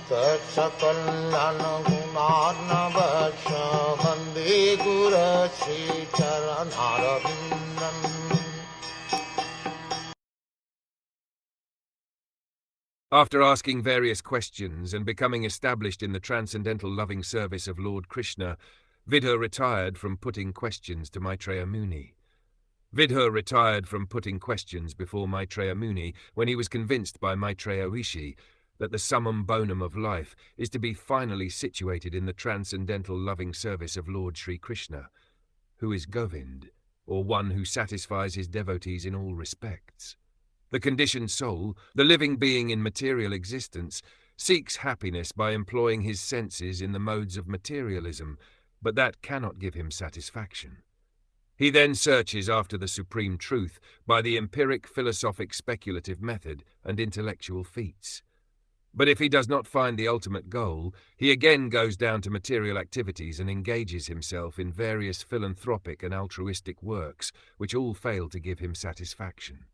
Sakal Gunarnavasha Vande Guru Sri Charanarabindam. After asking various questions and becoming established in the transcendental loving service of Lord Krishna, Vidhura retired from putting questions to Maitreya Muni. Vidhura retired from putting questions before Maitreya Muni when he was convinced by Maitreya Rishi that the summum bonum of life is to be finally situated in the transcendental loving service of Lord Sri Krishna, who is Govind, or one who satisfies his devotees in all respects. The conditioned soul, the living being in material existence, seeks happiness by employing his senses in the modes of materialism, but that cannot give him satisfaction. He then searches after the supreme truth by the empiric philosophic speculative method and intellectual feats. But if he does not find the ultimate goal, he again goes down to material activities and engages himself in various philanthropic and altruistic works, which all fail to give him satisfaction.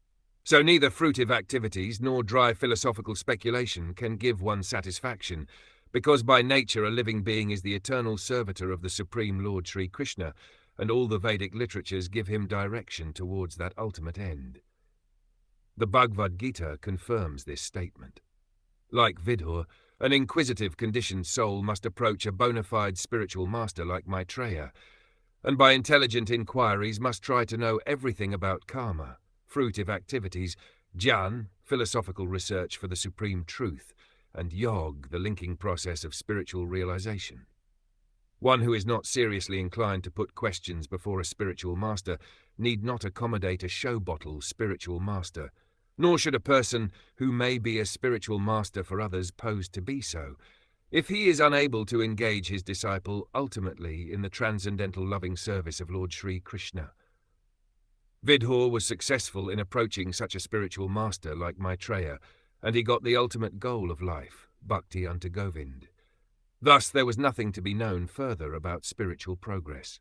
So neither fruitive activities nor dry philosophical speculation can give one satisfaction, because by nature a living being is the eternal servitor of the Supreme Lord Sri Krishna, and all the Vedic literatures give him direction towards that ultimate end. The Bhagavad Gita confirms this statement. Like Vidhura, an inquisitive conditioned soul must approach a bona fide spiritual master like Maitreya, and by intelligent inquiries must try to know everything about karma, fruitive activities, jnana, philosophical research for the supreme truth, and yog, the linking process of spiritual realization. One who is not seriously inclined to put questions before a spiritual master need not accommodate a show-bottle spiritual master, nor should a person who may be a spiritual master for others pose to be so, if he is unable to engage his disciple ultimately in the transcendental loving service of Lord Sri Krishna. Vidhura was successful in approaching such a spiritual master like Maitreya, and he got the ultimate goal of life, Bhakti unto Govind. Thus there was nothing to be known further about spiritual progress.